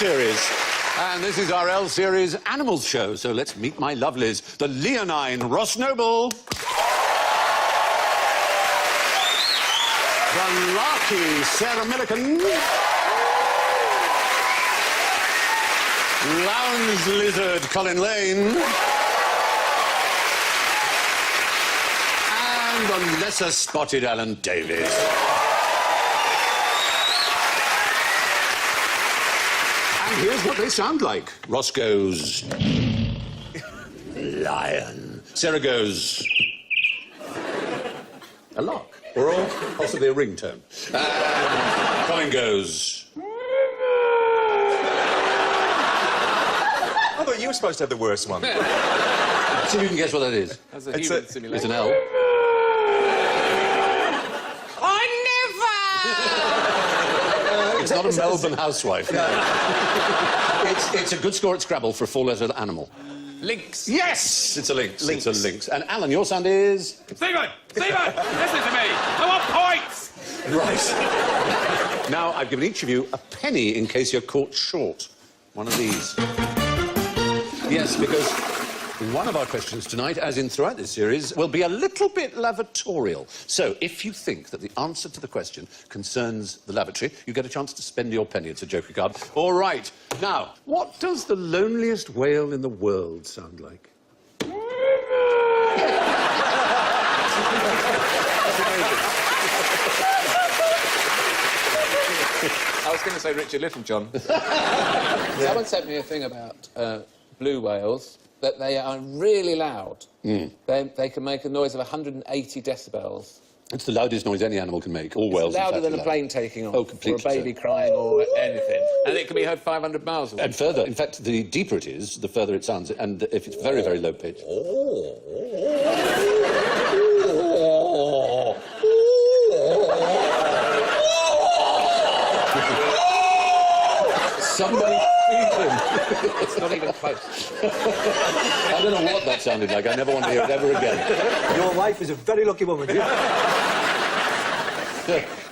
series. And this is our L series animals show. So let's meet my lovelies. The leonine Ross Noble. The larky Sarah Millican. Lounge lizard Colin Lane. And the lesser spotted Alan Davies. And here's what they sound like. Ross goes... lion. Sarah goes... a lark. Or possibly a ringtone. And Colin goes... I thought you were supposed to have the worst one. See if you can guess what that is. That's a human simulation. It's an L. It's not a Melbourne housewife. It's a good score at Scrabble for a four-letter animal. Lynx. Yes! It's a lynx. It's a lynx. And Alan, your sound is... Stephen! Listen to me! I want points! Right. Now, I've given each of you a penny in case you're caught short. One of these. Yes, because one of our questions tonight, as in throughout this series, will be a little bit lavatorial. So, if you think that the answer to the question concerns the lavatory, you get a chance to spend your penny. It's a joker card. All right. Now, what does the loneliest whale in the world sound like? I was going to say Richard Littlejohn. Someone sent me a thing about blue whales, that they are really loud. They can make a noise of 180 decibels. It's the loudest noise any animal can make. All whales. It's louder than a plane taking off. Oh, completely. Or a baby crying or anything. And it can be heard 500 miles away. And further. In fact, the deeper it is, the further it sounds. And if it's very, very low pitch... Somebody feed him. It's not even close. I don't know what that sounded like. I never want to hear it ever again. Your wife is a very lucky woman.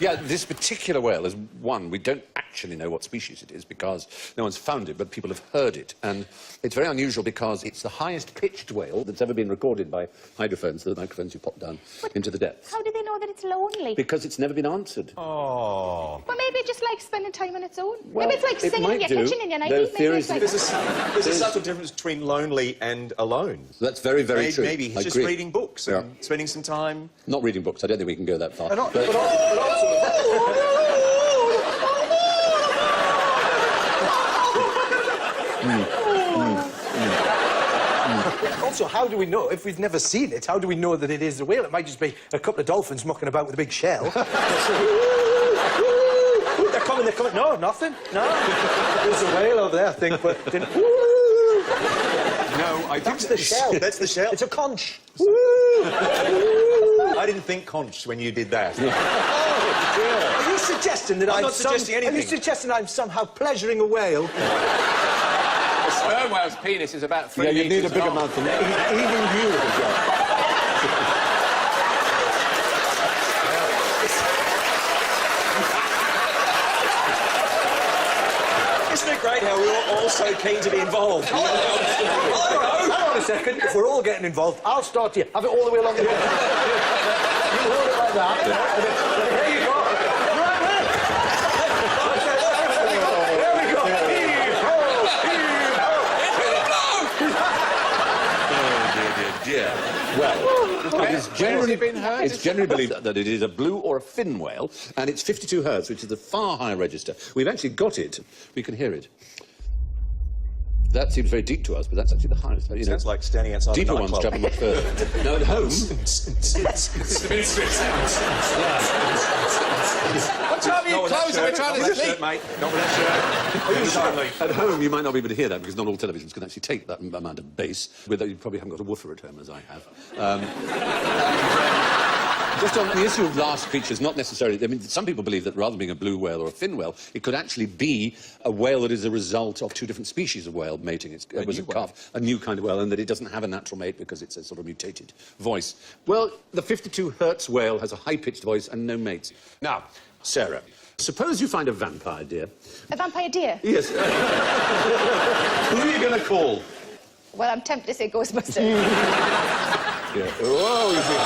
Yeah, this particular whale is one. We don't actually know what species it is because no one's found it, but people have heard it. And it's very unusual because it's the highest-pitched whale that's ever been recorded by hydrophones, the microphones you pop down into the depths. How do they know that it's lonely? Because it's never been answered. Oh. Well, maybe it just likes spending time on its own. Well, maybe it's like singing in your kitchen in your nightie. There's a subtle difference between lonely and alone. That's very, very true. Maybe he's just reading books and spending some time... Not reading books. I don't think we can go that far. Also, how do we know, if we've never seen it, how do we know that it is a whale? It might just be a couple of dolphins mucking about with a big shell. They're coming. No, nothing. No. There's a whale over there, I think, but... No, I think... That's the shell. That's the shell. It's a conch. I didn't think conch when you did that. Are you suggesting that I'm not suggesting anything. Are you suggesting I'm somehow pleasuring a whale? A sperm whale's penis is about 3 Yeah, you need a metres bigger long. mouth than that. Even you would have Isn't it great how we're all so keen to be involved? Hang on a second. If we're all getting involved, I'll start here. Have it all the way along the way. You hold it like that. There you go. Right there. There we go. Heave-ho! dear. Well, it's generally believed that it is a blue or a fin whale, and it's 52 hertz, which is the far higher register. We've actually got it. We can hear it. That seems very deep to us, but that's actually the highest. You know, Sounds like standing outside deeper a ones nightclub. travel much further. No, at home. What time are you closing? We're trying to sleep. Mate. Not with that shirt. At home, you might not be able to hear that because not all televisions can actually take that amount of bass. With that, you probably haven't got a woofer at home, as I have. Just on the issue of last creatures, not necessarily... I mean, some people believe that rather than being a blue whale or a fin whale, it could actually be a whale that is a result of two different species of whale mating. It was a calf, a new kind of whale, and that it doesn't have a natural mate because it's a sort of mutated voice. Well, the 52 hertz whale has a high-pitched voice and no mates. Now, Sarah, suppose you find a vampire, dear. A vampire deer? Yes. Who are you going to call? Well, I'm tempted to say Ghostbusters. Yeah. Oh, you see.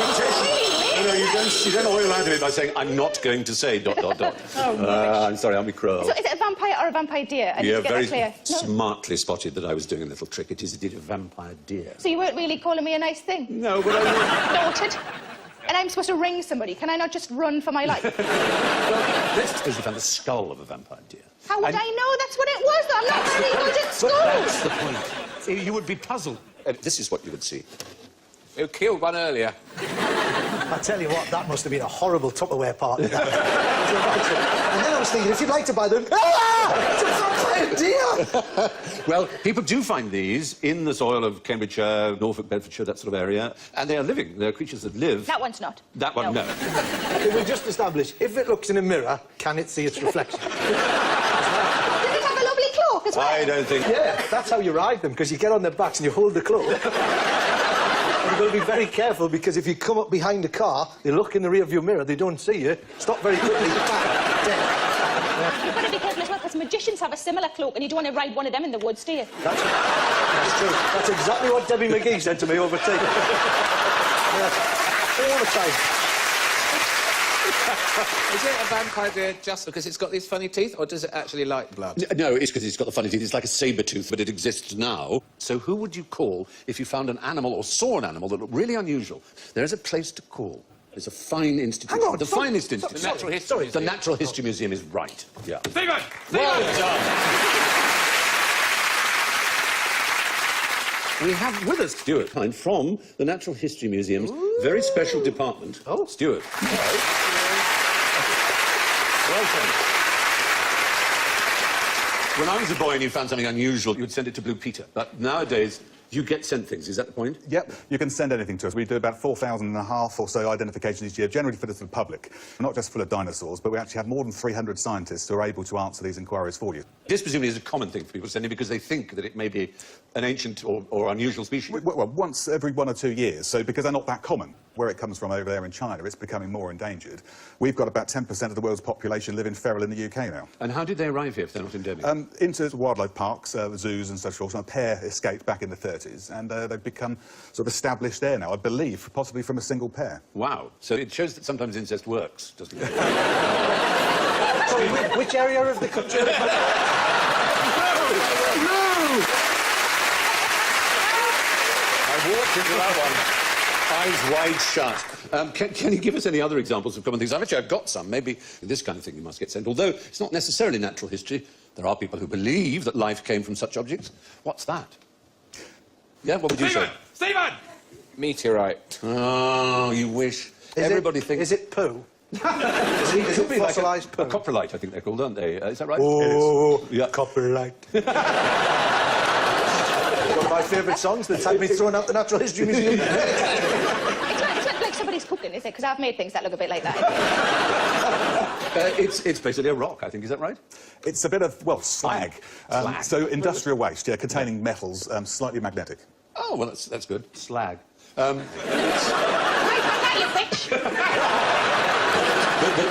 Temptation. No, you don't oil out of it by saying, I'm not going to say ... Oh, I'm sorry, I'll be cruel. So is it a vampire or a vampire deer? I need to get very that clear. No. smartly spotted that I was doing a little trick. It is indeed a vampire deer. So you weren't really calling me a nice thing? No, but I... Noted. And I'm supposed to ring somebody. Can I not just run for my life? Let's suppose you found the skull of a vampire deer. How would I know that's what it was? I'm not very good at school. That's the point. See, you would be puzzled. This is what you would see. You killed one earlier. I tell you what, that must have been a horrible Tupperware party. And then I was thinking, if you'd like to buy them... Ah! It's a vampire deer! Well, people do find these in the soil of Cambridgeshire, Norfolk, Bedfordshire, that sort of area, and they are living. They're creatures that live. That one's not. That one, no. Okay, we'll just establish, if it looks in a mirror, can it see its reflection? Does it have a lovely cloak as well? I don't think... Yeah, that's how you ride them, because you get on their backs and you hold the cloak. You've got to be very careful, because if you come up behind a car, they look in the rear view mirror, they don't see you, stop very quickly, dead. You've got to be careful as well, because magicians have a similar cloak, and you don't want to ride one of them in the woods, do you? That's true. That's exactly what Debbie McGee said to me over tea. All the time. Is it a vampire deer just because it's got these funny teeth, or does it actually like blood? No, it's because it's got the funny teeth. It's like a saber tooth, but it exists now. So who would you call if you found an animal or saw an animal that looked really unusual? There is a place to call. There's a fine institution. Hang on, the finest institution. The Natural History Museum. The Natural History Museum is right. Yeah. Stephen! Well done. We have with us Stuart Hine from the Natural History Museum's very special department. Oh, Stuart. Welcome. When I was a boy and you found something unusual, you would send it to Blue Peter. But nowadays, you get sent things. Is that the point? Yep, you can send anything to us. We do about 4,500 or so identifications each year, generally for the public. Not just full of dinosaurs, but we actually have more than 300 scientists who are able to answer these inquiries for you. This presumably is a common thing for people sending because they think that it may be an ancient or unusual species. Well, once every 1 or 2 years, so because they're not that common. Where it comes from over there in China, it's becoming more endangered. We've got about 10% of the world's population living feral in the UK now. And how did they arrive here if they're not endemic? Into wildlife parks, zoos and such forth. A pair escaped back in the 30s, and they've become sort of established there now, I believe, possibly from a single pair. Wow. So it shows that sometimes incest works, doesn't it? Sorry, which area of the country? No! I walked into that one. Eyes wide shut. Can you give us any other examples of common things? I've got some. Maybe this kind of thing you must get sent. Although it's not necessarily natural history. There are people who believe that life came from such objects. What's that? Yeah, what would you say? Stephen! Meteorite. Oh, you wish. Everybody thinks... Is it poo? Is it be like fossilised a poo? coprolite, I think they're called, aren't they? Is that right? Oh, Yeah. coprolite. One of my favourite songs that's had me thrown out the Natural History Museum. It's not like somebody's cooking, is it? Because I've made things that look a bit like that. It's basically a rock, I think. Is that right? It's a bit of, well, slag. Slag. So industrial waste, yeah, containing metals, slightly magnetic. Oh, well, that's good. Slag. Right, you bitch.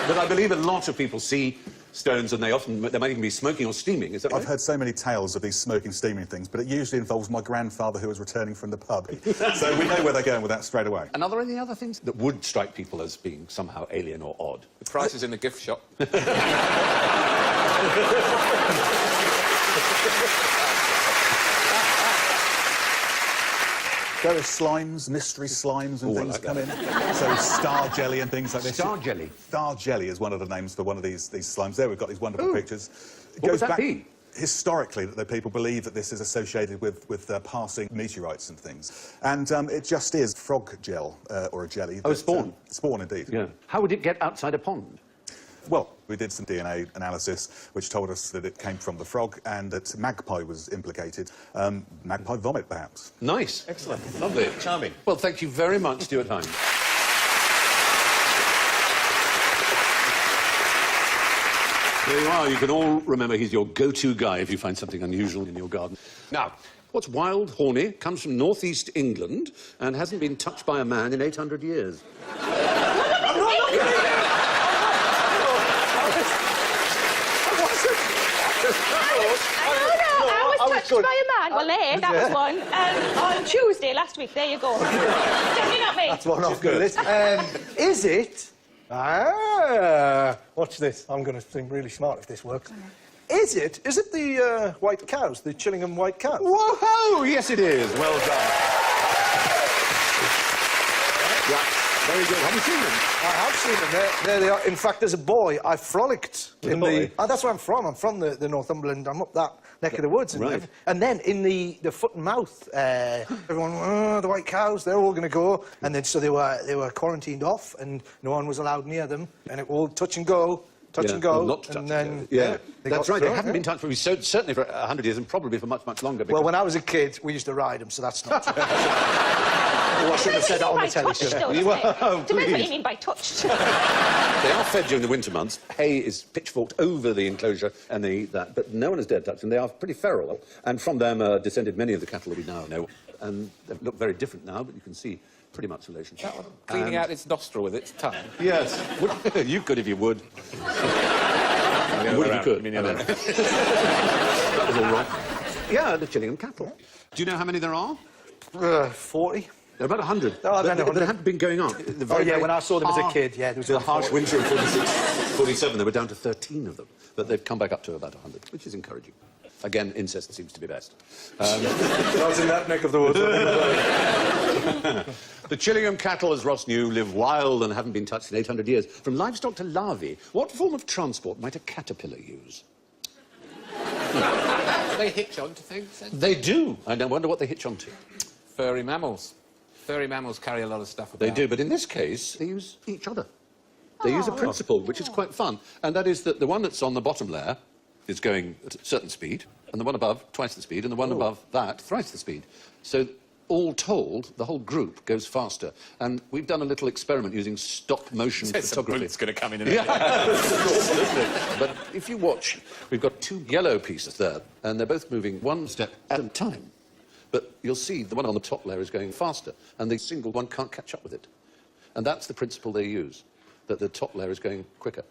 But I believe a lot of people see stones and they might even be smoking or steaming. Is that right? I've heard so many tales of these smoking, steaming things, but it usually involves my grandfather who was returning from the pub. So we know where they're going with that straight away. And are there any other things that would strike people as being somehow alien or odd? The prices in the gift shop. There are slimes, mystery slimes and Oh, I things like come in. So star jelly and things like this. Star jelly? Star jelly is one of the names for one of these slimes. There we've got these wonderful pictures. It What would that be? Historically, that the people believe that this is associated with passing meteorites and things. And it just is frog gel, or a jelly. Oh, spawn. Spawn, indeed. Yeah. How would it get outside a pond? Well, we did some DNA analysis, which told us that it came from the frog and that magpie was implicated. Magpie vomit, perhaps. Nice. Excellent. Lovely. Charming. Well, thank you very much, Stuart Hine. There you are. You can all remember he's your go-to guy if you find something unusual in your garden. Now, what's wild, horny, comes from northeast England and hasn't been touched by a man in 800 years? touched good. by a man. Well, there, that was one. On Tuesday last week. There you go. Definitely not me. That's one off the list. Is it... watch this. I'm going to seem really smart if this works. Is it the white cows, the Chillingham white cows? Whoa! Yes, it is. Well done. Yeah, very good. Have you seen them? I have seen them. There they are. In fact, as a boy, I frolicked in the... Oh, that's where I'm from. I'm from the Northumberland. I'm up that neck of the woods. Right. And then in the foot and mouth, everyone, oh, the white cows, they're all going to go. And then so they were quarantined off, and no one was allowed near them. And it all touch and go. Touch and go, not to touch and then... Yeah, they that's got right. They through, haven't been touched certainly for 100 years and probably for much, much longer. Well, when I was a kid, we used to ride them, so that's not... I shouldn't have said that on the telly. Touched, though, You doesn't it? are, Depends what please. you mean by touched. They are fed during the winter months. Hay is pitchforked over the enclosure and they eat that, but no one has dared touch them. They are pretty feral, and from them are descended many of the cattle that we now know. And they look very different now, but you can see pretty much relation. Cleaning out its nostril with its tongue. Yes. You could if you would. Would if you could. That was all wrong. Yeah, the Chillingham cattle. Do you know how many there are? 40. They're about 100. Oh, but they have been going up. When I saw them as a kid, yeah. There was The harsh winter of 46, 47, they were down to 13 of them. But they've come back up to about 100, which is encouraging. Again, incest seems to be best. I was in that neck of the woods. The Chillingham cattle, as Ross knew, live wild and haven't been touched in 800 years. From livestock to larvae, what form of transport might a caterpillar use? They hitch onto things. They do. I wonder what they hitch onto. Furry mammals. Furry mammals carry a lot of stuff about. They do, but in this case, they use each other. They use a principle, which is quite fun, and that is that the one that's on the bottom layer is going at a certain speed, and the one above, twice the speed, and the one above that, thrice the speed. So, all told, the whole group goes faster. And we've done a little experiment using stop-motion photography. It's going to come in a minute. Yeah, of course, isn't it? But if you watch, we've got two yellow pieces there, and they're both moving one step at a time. But you'll see the one on the top layer is going faster, and the single one can't catch up with it. And that's the principle they use, that the top layer is going quicker.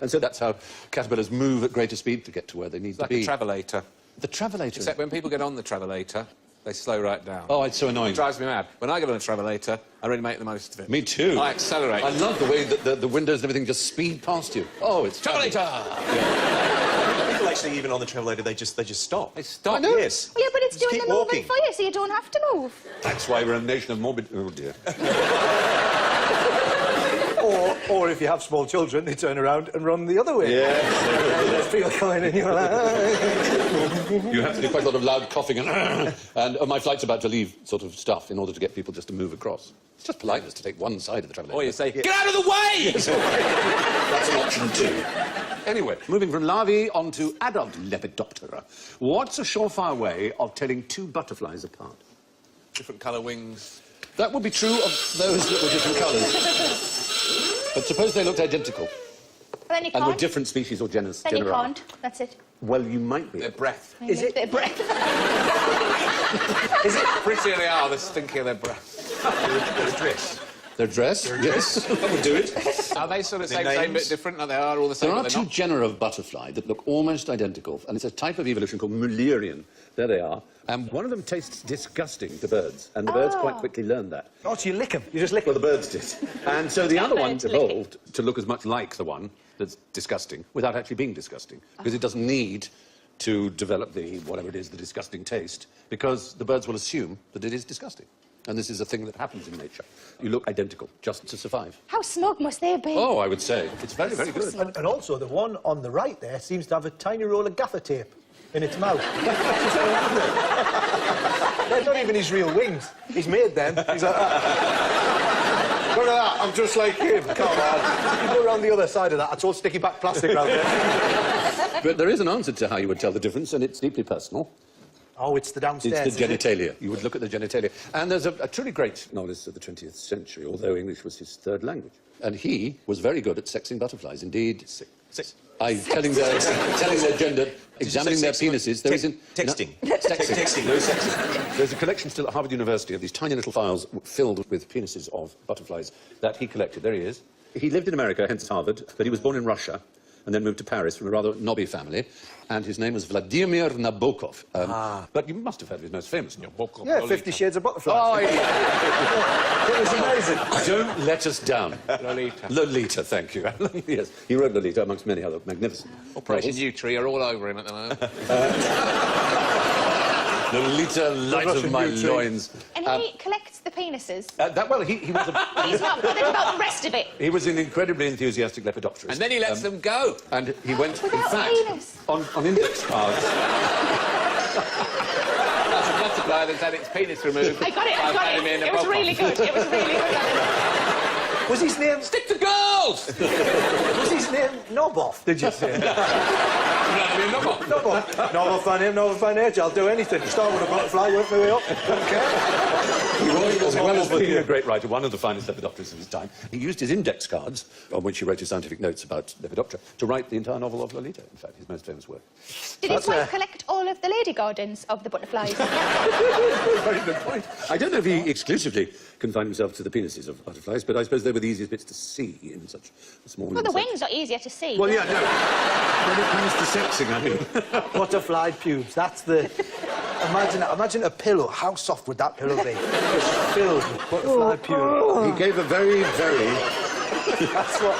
And so that's how caterpillars move at greater speed to get to where they need to be. Like a travelator. The travelator. Except when people get on the travelator, they slow right down. Oh, it's so annoying. It drives me mad. When I get on a travelator, I really make the most of it. Me too. I accelerate. I love the way that the windows and everything just speed past you. Oh, it's Travelator! People actually, even on the travelator, they just stop. They stop. Yes. Yeah, but it's Just doing keep the walking. movement for you, so you don't have to move. That's why we're a nation of morbid... Oh, dear. Or if you have small children, they turn around and run the other way. Yeah. There's people coming and you're like... You have to do quite a lot of loud coughing and my flight's about to leave sort of stuff in order to get people just to move across. It's just politeness to take one side of the travelator. Or you say, get out of the way! That's an option too. Anyway, moving from larvae on to adult Lepidoptera. What's a surefire way of telling two butterflies apart? Different colour wings. That would be true of those that were different colours. But suppose they looked identical Then you and were can't. different species or genera. Then you can't. That's it. Well, you might be. Their breath. Is it- Their breath. The prettier they are, the stinkier their breath. Their dress? Yes. That would do it. Are they sort of Their same names? bit different? Are they all the same? There but are they're two not? genera of butterfly that look almost identical, and it's a type of evolution called Mullerian. There they are. And one of them tastes disgusting to birds, and the birds quite quickly learned that. Oh, so you lick them. You just lick Well, them. the birds did. And so the other one Birds lick it. evolved to look as much like the one that's disgusting without actually being disgusting, because it doesn't need to develop the, whatever it is, the disgusting taste, because the birds will assume that it is disgusting. And this is a thing that happens in nature. You look identical, just to survive. How smug must they be? Oh, I would say. It's very, very good. And also, the one on the right there seems to have a tiny roll of gaffer tape in its mouth. They're not even his real wings. He's made them. He's like, look at that, I'm just like him. Come on. You go around the other side of that, it's all sticky back plastic around there. But there is an answer to how you would tell the difference, and it's deeply personal. Oh, it's the downstairs. It's the genitalia. You would look at the genitalia. And there's a truly great novelist of the 20th century, although English was his third language. And he was very good at sexing butterflies. Indeed, telling their gender, examining their penises. There is Texting. Texting. No sexing. There's a collection still at Harvard University of these tiny little files filled with penises of butterflies that he collected. There he is. He lived in America, hence Harvard, but he was born in Russia. and then moved to Paris from a rather knobby family, and his name was Vladimir Nabokov. But you must have heard of his most famous novel. Yeah, 50 Shades of Butterfly. Oh, yeah. It was amazing. Don't let us down. Lolita. Lolita, thank you. Yes, he wrote Lolita amongst many other magnificent Operation novels. U Tree are all over him at the moment. Lolita, light of my loins. And he collects the penises. He was But he's not bothered about the rest of it. he was an incredibly enthusiastic lepidopterist. And then he lets them go. And he went, in Without fact, penis. on index cards. That's a butterfly that's had its penis removed. I got it, I I've got had him in it. a It was pop-up. really good. It was really good. Was his name... Stick to girls! Was his name Noboff, did you say? Noboff by name, Noboff by nature. I'll do anything. Start with a butterfly, work my way up. Don't care. He was, as well as being a great writer, one of the finest lepidopterists of his time. He used his index cards, on which he wrote his scientific notes about Lepidoptera, to write the entire novel of Lolita, in fact, his most famous work. Did his wife collect all of the lady gardens of the butterflies? Very good point. I don't know if he exclusively confined himself to the penises of butterflies, but I suppose they were the easiest bits to see in such a small Well, the insect. wings are easier to see. Well, yeah, no. When it comes to sexing, I mean... Butterfly pubes, that's the... Imagine a pillow. How soft would that pillow be? Just filled with butterfly pubes. He gave a very, very... That's what...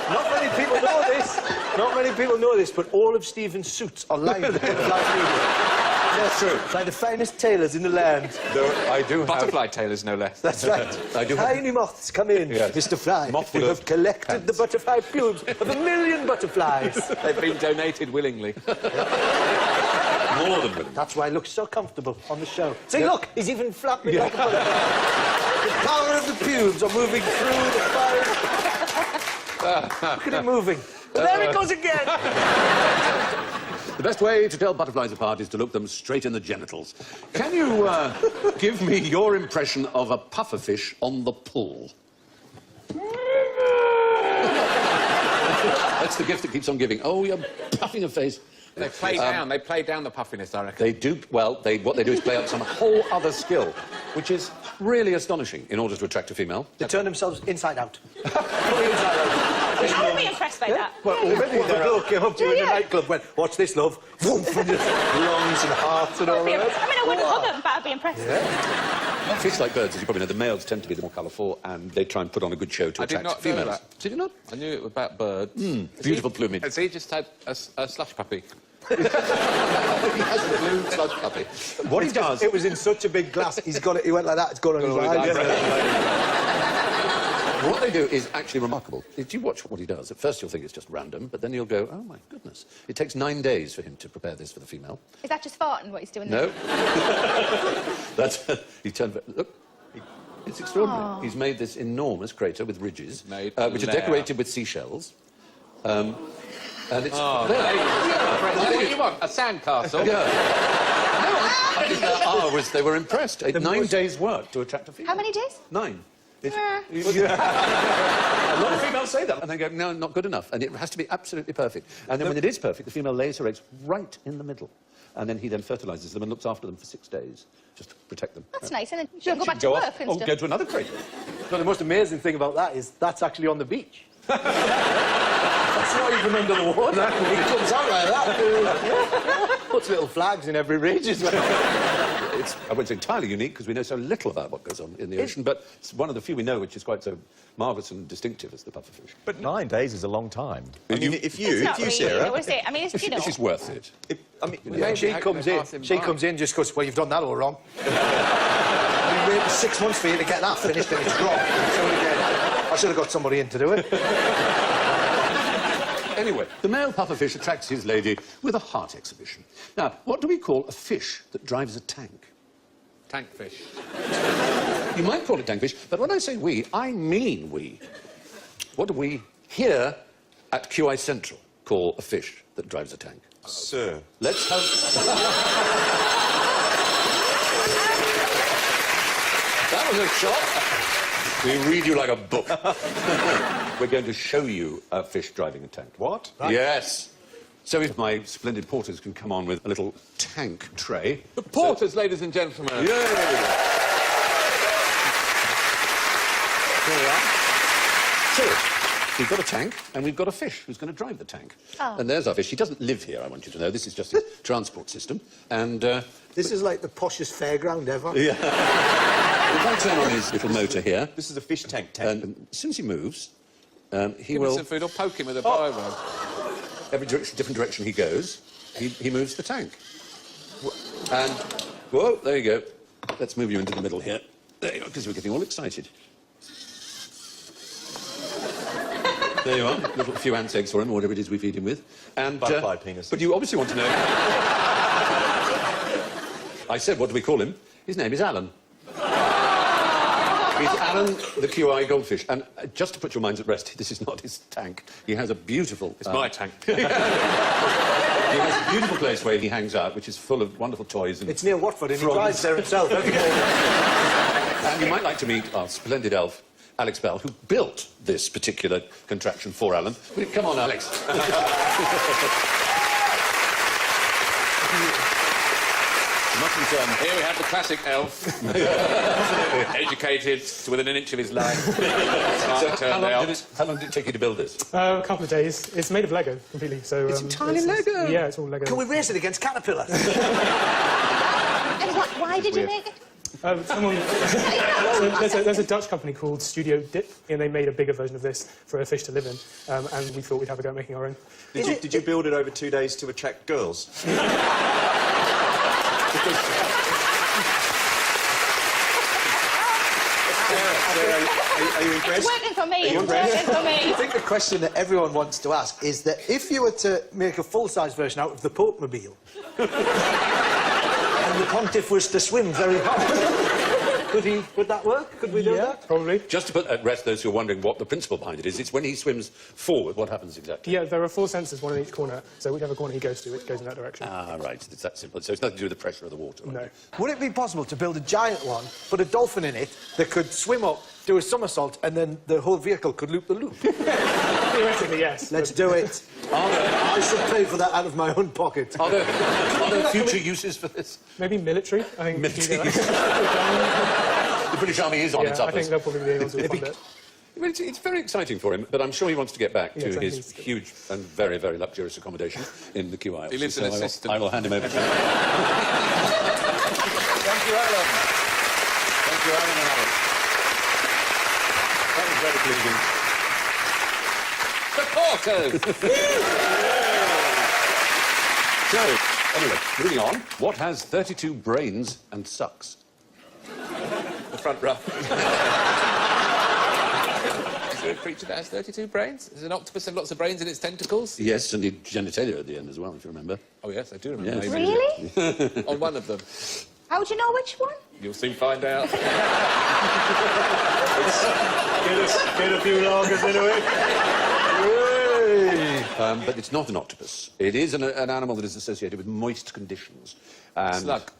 Not many people know this. Not many people know this, but all of Stephen's suits are lined with butterfly pubes. That's true. Like the finest tailors in the land. Though I do have... Butterfly tailors, no less. That's right. I do have- Tiny moths, come in. Yes. Mr. Fly, Moth we with have collected pants. the butterfly pubes of 1,000,000 butterflies. They've been donated willingly. more than willing. That's why he looks so comfortable on the show. See, look, he's even flapping like a butterfly. The power of the pubes are moving through the fire. Look at it moving. There it goes again. The best way to tell butterflies apart is to look them straight in the genitals. Can you give me your impression of a pufferfish on the pull? That's the gift that keeps on giving. Oh, you're puffing a face. They play down. They play down the puffiness, I reckon. They do, well, what they do is play up some whole other skill, which is really astonishing in order to attract a female. They turn themselves inside out. Fully inside out. I would be impressed by that. Well, already the bloke came up to you in a nightclub, went, watch this, love. Whoomp, and just lungs and hearts and all I mean, that. I wouldn't hug them, but I'd be impressed. Fish, like birds, as you probably know, the males tend to be the more colourful, and they try and put on a good show to I did attract not know females. that. Did you not? I knew it was about birds. Beautiful plumage. Has he just had a slush puppy? He has a blue slush puppy. What he does... It was in such a big glass, he's got it, he went like that, it's gone on his eye. What they do is actually remarkable. If you watch what he does, at first you'll think it's just random, but then you'll go, oh, my goodness. It takes 9 days for him to prepare this for the female. Is that just farting what he's doing there? No. That's... he turned... Look. It's extraordinary. He's made this enormous crater with ridges, Made which are layer. decorated with seashells. And it's... Oh, there. What do you want? A sandcastle? Yeah. I think they were impressed. 9 days' work to attract a female. How many days? 9. It's, Yeah. a lot of females say that, and they go, no, not good enough. And it has to be absolutely perfect. And then when it is perfect, the female lays her eggs right in the middle. And then he then fertilises them and looks after them for 6 days, just to protect them. That's nice, and then you can go She'd back to work off, and or stuff. go to another crater. But the most amazing thing about that is that's actually on the beach. That's not even under the water. It comes out like that. Puts little flags in every ridge as well. It's, I wouldn't say entirely unique, because we know so little about what goes on in the ocean, but it's one of the few we know which is quite so marvellous and distinctive as the pufferfish. But 9 days is a long time. I mean, if It's you, not really, Sarah... what is it? I mean, it's, you know... It's worth it. When she comes in, just goes, well, you've done that all wrong. We waited 6 months for you to get that finished and it's wrong. So again, I should have got somebody in to do it. Anyway, the male pufferfish attracts his lady with a heart exhibition. Now, what do we call a fish that drives a tank? Tankfish. You might call it tankfish, but when I say we, I mean we. What do we here at QI Central call a fish that drives a tank? Sir. Let's have... That was a shot. We read you like a book. We're going to show you a fish driving a tank. What? Yes. So if my splendid porters can come on with a little tank tray. The porters, ladies and gentlemen. Yay! There we are. So, we've got a tank and we've got a fish who's going to drive the tank. Oh. And there's our fish. He doesn't live here, I want you to know. This is just a transport system. And This is like the poshest fairground ever. if I turn on his little motor here, This is a fish tank. and as soon as he moves, he Give him will... some food or poke him with a biro. Every direction, different direction he goes, he moves the tank. And, whoa, there you go. Let's move you into the middle here. There you go, because we're getting all excited. There you are. A few ants' eggs for him, or whatever it is we feed him with. And, Butterfly penis. But you obviously want to know... I said, what do we call him? His name is Alan. He's Alan the QI goldfish. And just to put your minds at rest, this is not his tank. He has a beautiful... It's my tank. He has a beautiful place where he hangs out, which is full of wonderful toys and... It's near Watford, and he Frogs. drives there himself every day. And you might like to meet our splendid elf, Alex Bell, who built this particular contraption for Alan. Come on, Alex. Here we have the classic elf. Educated to within an inch of his life. So how long did it take you to build this? A couple of days. It's made of Lego completely. So It's entirely Lego? Yeah, it's all Lego. Can we race it against caterpillars? And why did you make it? Someone, there's a Dutch company called Studio Dip, and they made a bigger version of this for a fish to live in, and we thought we'd have a go at making our own. Did you build it over 2 days to attract girls? Are you It's impressed? working for me. It's working for I me. think the question that everyone wants to ask is that if you were to make a full-size version out of the Pope Mobile, and the Pontiff was to swim very hard, would that work? Could we do that? Probably. Just to put at rest those who are wondering what the principle behind it is, it's when he swims forward, what happens exactly? Yeah, there are 4 sensors, one in each corner, so whichever corner he goes to, it goes in that direction. Ah, right, it's that simple. So it's nothing to do with the pressure of the water. No. Would it be possible to build a giant one, put a dolphin in it, that could swim up, do a somersault, and then the whole vehicle could loop the loop? Theoretically, yes. Let's do it. I should pay for that out of my own pocket. Are there future uses for this? Maybe military, I think. Military The British Army is on its Yeah, I think uppers. they'll probably be able to fund it. Well, it's very exciting for him, but I'm sure he wants to get back to Yes, I think his he's good. huge and very, very luxurious accommodation in the QI. He lives in So a system. I will hand him over to him. Thank you, Alan. Thank you, Alan and Alex. That was very pleasing. So, anyway, moving on. What has 32 brains and sucks? The front row. Is there a creature that has 32 brains? Does an octopus have lots of brains in its tentacles? Yes, and the genitalia at the end as well, if you remember. Oh, yes, I do remember. Yes. Maybe. Really? On one of them. How do you know which one? You'll soon find out. Get a few lagers into it. But it's not an octopus. It is an animal that is associated with moist conditions. And Slug.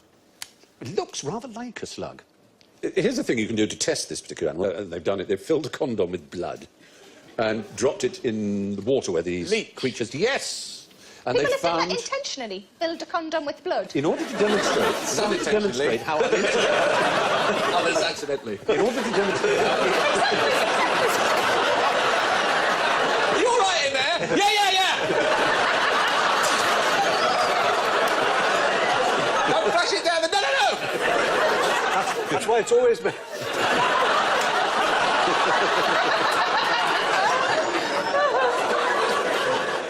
It looks rather like a slug. Here's the thing you can do to test this particular animal. And they've done it. They've filled a condom with blood and dropped it in the water where these Leech. creatures... Yes! And People they have done found... that intentionally. Filled a condom with blood. In order to demonstrate how... Others accidentally. In order to demonstrate how... Are you all right in there? Yeah! Don't flash it down the... No! That's why it's always been...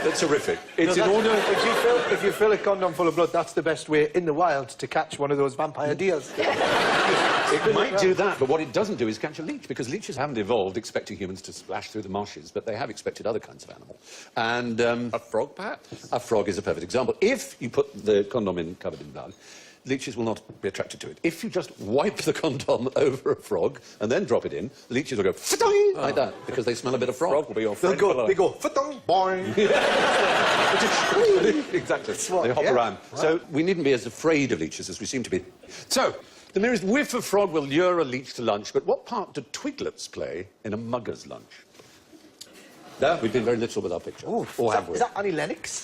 That's horrific. It's in order... If you fill a condom full of blood, that's the best way in the wild to catch one of those vampire deers. It might do that, but what it doesn't do is catch a leech, because leeches haven't evolved expecting humans to splash through the marshes, but they have expected other kinds of animal. And A frog, perhaps? a frog is a perfect example. If you put the condom in covered in blood, leeches will not be attracted to it. If you just wipe the condom over a frog and then drop it in, the leeches will go "Fa-dong!" like that, because they smell a bit of frog. Frog will be your They'll friend. go, fa-dong, boing. Exactly. what- They hop yeah. around. So we needn't be as afraid of leeches as we seem to be. So, the merest whiff of frog will lure a leech to lunch, but what part do twiglets play in a mugger's lunch? No, we've been very literal with our picture. Or have we? Is that Annie Lennox?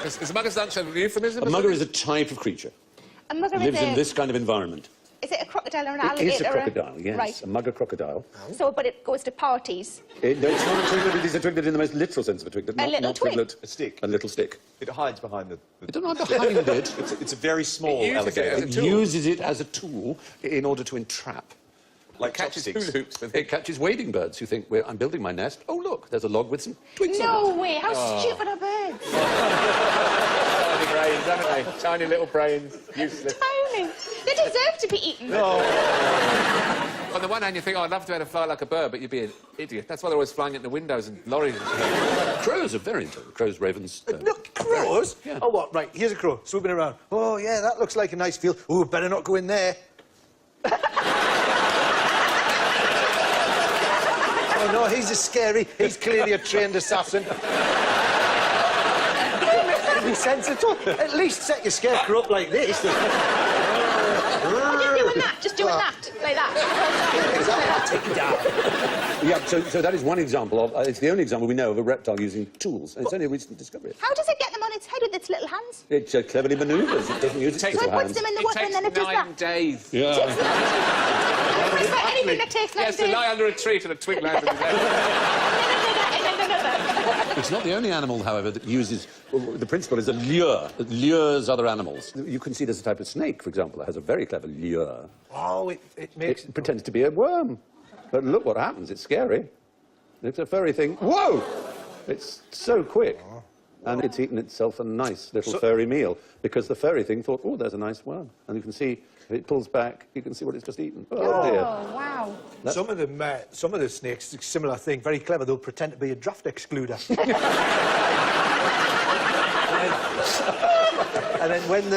Is a mugger's lunch a euphemism? A mugger is a type of creature. A mugger Lives is in a... this kind of environment. Is it a crocodile or an It alligator? is a crocodile, yes. Right. A mugger crocodile. So, but it goes to parties. No, it's not a twiglet, it is a twiglet in the most literal sense of a twiglet. A little twig? twiglet. A stick. A little stick. It hides behind the... It doesn't hide behind it. It's a very small It uses it alligator. as a It tool. uses it as a tool in order to entrap. Like Catches chopsticks. hula hoops with It it. catches wading birds who think, well, I'm building my nest. Oh, look, there's a log with some twigs on No it. way! How stupid are birds? Tiny brains, haven't they? Tiny little brains, useless. Tiny. They deserve to be eaten. On the one hand, you think, oh, I'd love to be able to fly like a bird, but you'd be an idiot. That's why they're always flying into windows and lorries and stuff. Crows are very intelligent. Crows, ravens. Look, crows? Yeah. Oh, what? Right, here's a crow swooping around. Oh, yeah, that looks like a nice field. Oh, better not go in there. Oh, no, he's a scary. He's clearly a trained assassin. Be sensible. At least set your scarecrow up like this. Just doing that. Just doing that. Like that. Take it down. Yeah, so that is one example of... it's the only example we know of a reptile using tools. And it's only a recent discovery. How does it get them on its head with its little hands? It cleverly manoeuvres. It doesn't use its So it little So it hands. puts them in the It water and then it takes does 9 that. days. Yeah. Anything that takes 9 Yes, to days. lie under a tree till a twig lands on his head. It's not the only animal, however, that uses... the principle is a lure. It lures other animals. You can see there's a type of snake, for example, that has a very clever lure. Oh, it makes... It pretends to be a worm. But look what happens. It's scary. It's a furry thing. Whoa! It's so quick. And it's eaten itself a nice little furry meal because the furry thing thought, oh, there's a nice worm. And you can see, if it pulls back, you can see what it's just eaten. Oh, dear. Oh, wow. Some of the snakes, similar thing, very clever. They'll pretend to be a draft excluder. And then when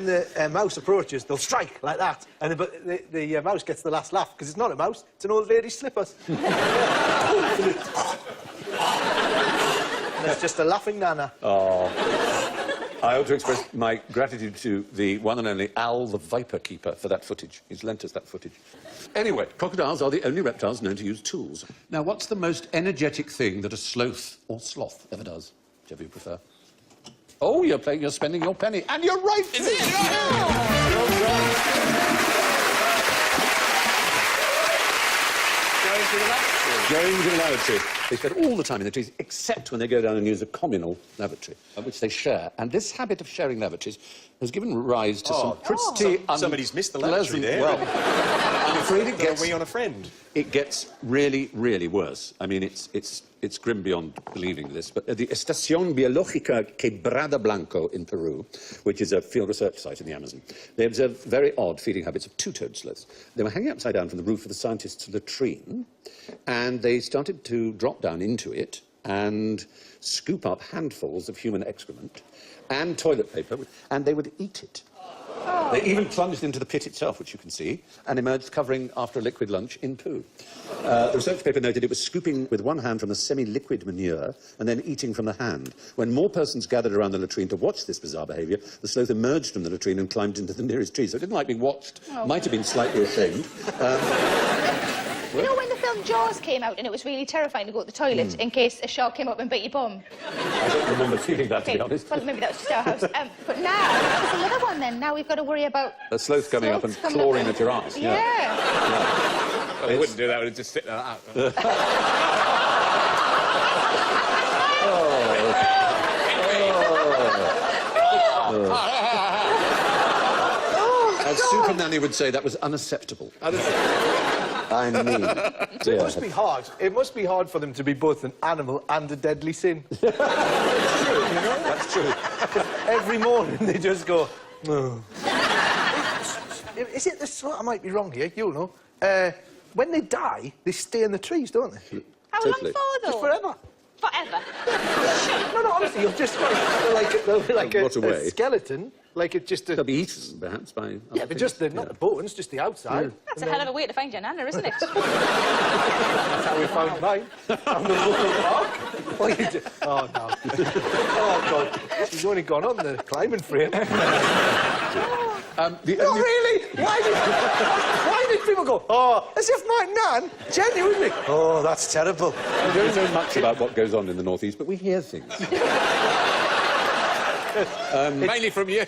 the mouse approaches, they'll strike like that. And but the mouse gets the last laugh because it's not a mouse; it's an old lady's slippers. And it's just a laughing nana. I ought to express my gratitude to the one and only Al, the Viper Keeper, for that footage. He's lent us that footage. Anyway, crocodiles are the only reptiles known to use tools. Now, what's the most energetic thing that a sloth or sloth ever does? Whichever you prefer. Oh, you're spending your penny. And you're right! Is it? Going to the lavatory. Going to the lavatory. They spend all the time in the trees, except when they go down and use a communal lavatory, which they share. And this habit of sharing lavatories has given rise to some pretty somebody's missed the lavatory there. Well, I'm afraid it Got a gets... wee on a friend. It gets really, really worse. I mean, it's grim beyond believing this, but at the Estación Biológica Quebrada Blanco in Peru, which is a field research site in the Amazon, they observed very odd feeding habits of two-toed sloths. They were hanging upside down from the roof of the scientists' latrine, and they started to drop down into it and scoop up handfuls of human excrement and toilet paper, and they would eat it. They even plunged into the pit itself, which you can see, and emerged covering after a liquid lunch in poo. The research paper noted it was scooping with one hand from the semi-liquid manure and then eating from the hand. When more persons gathered around the latrine to watch this bizarre behaviour, the sloth emerged from the latrine and climbed into the nearest tree. So it didn't like being watched. Might have been slightly ashamed. You know when the film Jaws came out and it was really terrifying to go to the toilet in case a shark came up and bit your bum? I don't remember feeling that, to be honest. Well, maybe that was just our house. But now, there's another one then. Now we've got to worry about... A sloth coming up and sloths coming clawing up. at your ass. Yeah. Well, they wouldn't do that. Would just sit there like that. As Super Nanny would say, that was unacceptable. I mean... It must be hard. It must be hard for them to be both an animal and a deadly sin. That's true. Every morning they just go, oh. Is it the sort? I might be wrong here, you'll know. When they die, they stay in the trees, don't they? How Totally. long for, though? Just forever. Forever. No, honestly, you'll just they'll be like Rot away. a skeleton, like it's just a... They'll be eaten, perhaps, by... other Yeah, but things. they're not the bones, just the outside. That's a hell of a way to find your nana, isn't it? That's how we found mine. Found the local park. Oh, no. Oh, God. She's only gone on the climbing frame. The Not only- really! Why did people go, oh, as if my nan, genuinely? Oh, that's terrible. We don't know much about what goes on in the northeast, but we hear things. Mainly from you.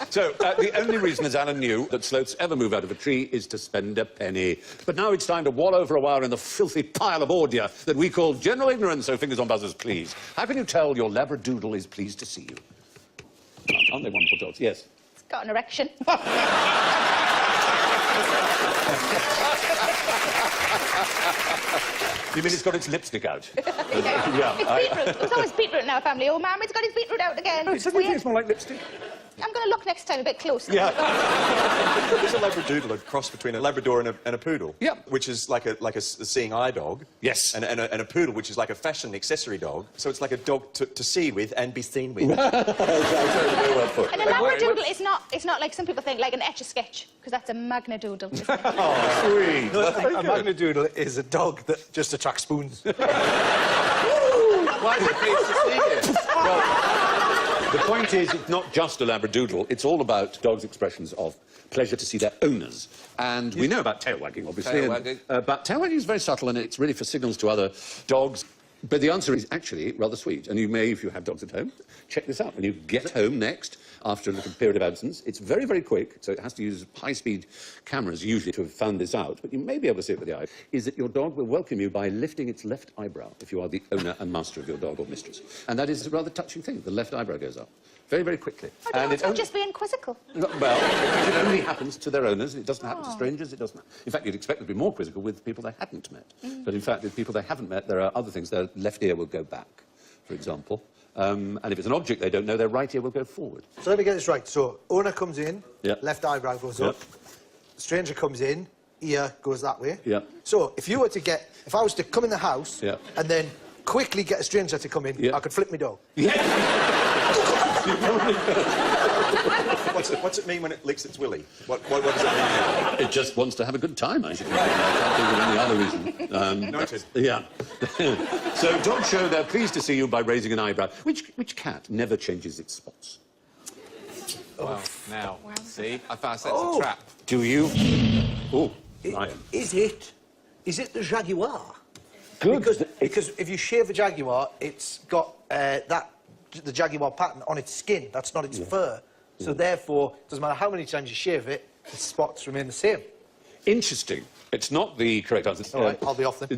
So, the only reason, as Alan knew, that sloths ever move out of a tree is to spend a penny. But now it's time to wallow for a while in the filthy pile of ordure that we call general ignorance, so fingers on buzzers, please. How can you tell your Labradoodle is pleased to see you? Aren't they wonderful dogs? Yes. It's got an erection. You mean it's got its lipstick out? Yeah. It's beetroot. There's always beetroot in our family. Oh, Mum, it's got his beetroot out again. Oh, It's it's weird. more like lipstick. I'm going to look next time a bit closer. Yeah. There's a Labradoodle, a cross between a Labrador and a poodle. Yeah. Which is like a seeing eye dog. Yes. And a poodle, which is like a fashion accessory dog. So it's like a dog to see with and be seen with. And a Labradoodle is not like some people think, like an Etch-a-Sketch, because that's a Magnadoodle. Isn't it? Sweet. A Magnadoodle is a dog that just attracts spoons. Why is it pleased to see you? The point is, it's not just a Labradoodle. It's all about dogs' expressions of pleasure to see their owners. And we know about tail wagging, obviously. Tail wagging. But tail wagging is very subtle, and it's really for signals to other dogs. But the answer is actually rather sweet. And you may, if you have dogs at home, check this out. When you get home next, after a little period of absence, it's very, very quick, so it has to use high-speed cameras usually to have found this out, but you may be able to see it with the eye, is that your dog will welcome you by lifting its left eyebrow, if you are the owner and master of your dog or mistress. And that is a rather touching thing. The left eyebrow goes up very, very quickly. I don't know, it it's not only- just being quizzical. Well, it only happens to their owners. It doesn't happen to strangers. It doesn't. In fact, you'd expect it to be more quizzical with people they hadn't met. But in fact, with people they haven't met, there are other things. Their left ear will go back, for example. And if it's an object they don't know, their right ear will go forward. So let me get this right. So, owner comes in, Yeah. left eyebrow goes Yeah. up. Stranger comes in, ear goes that way. Yeah. So, if I was to come in the house Yeah. and then quickly get a stranger to come in, Yeah. I could flip my dog. What's it mean when it licks its willy? What does it mean? It just wants to have a good time, I should think. I can't think of any other reason. Noted. Yeah. So dogs show they're pleased to see you by raising an eyebrow. Which cat never changes its spots? Well, now, see? I found sense a trap. Do you? Oh, lion. Is it the Jaguar? Good. Because if you shave a Jaguar, it's got the Jaguar pattern on its skin. That's not its fur. So therefore, it doesn't matter how many times you shave it, the spots remain the same. Interesting. It's not the correct answer. All right, I'll be off then.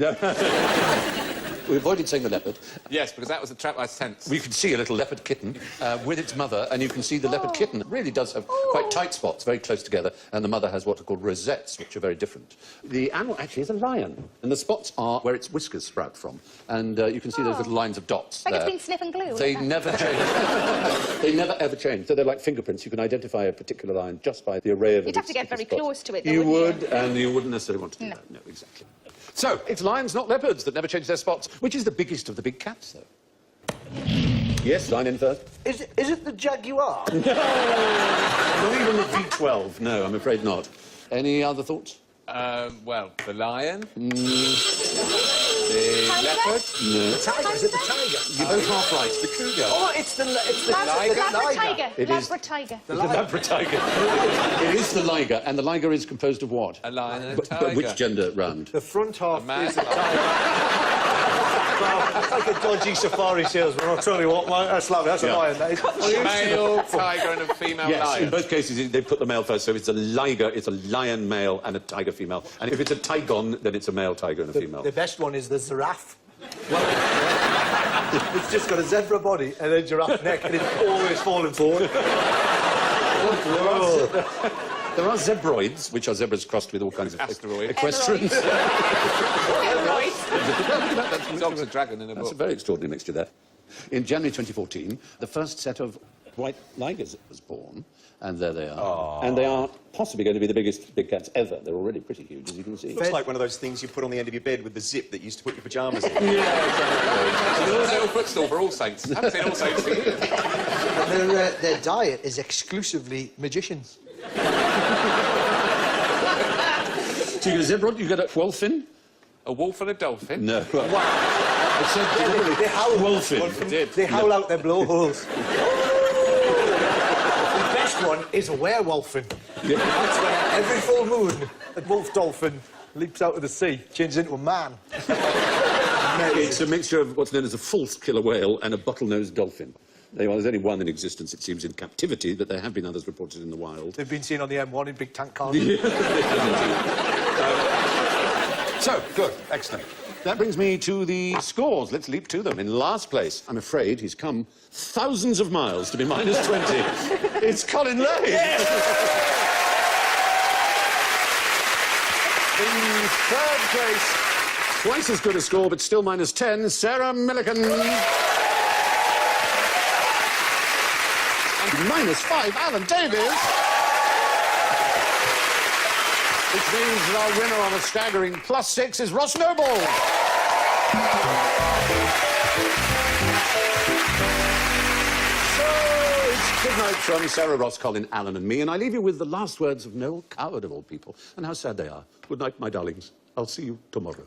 We avoided saying the leopard. Yes, because that was the trap I sensed. We can see a little leopard kitten with its mother, and you can see the leopard kitten really does have quite tight spots, very close together, and the mother has what are called rosettes, which are very different. The animal actually is a lion, and the spots are where its whiskers sprout from, and you can see those little lines of dots Like there. it's been sniffing glue. They like that. never change. They never ever change. So they're like fingerprints. You can identify a particular lion just by the array of. You'd have to get very close to it, though, You wouldn't would, and you wouldn't necessarily want to do that. No, exactly. So it's lions, not leopards, that never change their spots. Which is the biggest of the big cats, though? Yes, line in first. Is it the Jaguar? Not even the V12. No, I'm afraid not. Any other thoughts? Well, the lion, the Tiger? leopard. No. Tiger? Is it the tiger? You're both half right. The cougar. Oh, it's the Labra tiger. It is. Labra tiger. The Labra tiger. It is the liger, and the liger is composed of what? A lion and a But tiger. which gender round? The front half man. is the tiger. It's like a dodgy safari salesman. I'll tell you what, mate, that's lovely. That's Yeah. a lion. That is. Male tiger and a female Yes, lion. in both cases they put the male first, so it's a liger, it's a lion male and a tiger female. And if it's a tigon, then it's a male tiger and a female. The best one is the giraffe. It's just got a zebra body and a giraffe neck, and it's always falling forward. There are zebroids, which are zebras crossed with all kinds of Asteroid. equestrians. Dog's a dragon in a That's a book. very extraordinary mixture there. In January 2014, the first set of white ligers was born, and there they are. And they are possibly going to be the biggest big cats ever. They're already pretty huge, as you can see. Looks like one of those things you put on the end of your bed with the zip that you used to put your pyjamas in. A little footstool for All Saints. I haven't seen All Saints for years. Their diet is exclusively magicians. So you get a zebra, you get a wholphin? A wolf and a dolphin. No. I said They howl. wholphin. They howl out their blowholes. The best one is a werewolfin. That's when every full moon, a wolf dolphin leaps out of the sea, changes into a man. It's a mixture of what's known as a false killer whale and a bottlenose dolphin. Well, there's only one in existence, it seems, in captivity, but there have been others reported in the wild. They've been seen on the M1 in big tank cars. So, good, excellent. That brings me to the scores. Let's leap to them. In last place, I'm afraid he's come thousands of miles to be minus 20. It's Colin Lane. In third place, twice as good a score, but still minus 10, Sarah Millican. And minus 5, Alan Davies. Which means that our winner on a staggering +6 is Ross Noble. So it's good night from Sarah, Ross, Colin, Alan and me, and I leave you with the last words of Noel Coward, of all people, and how sad they are. Good night, my darlings. I'll see you tomorrow.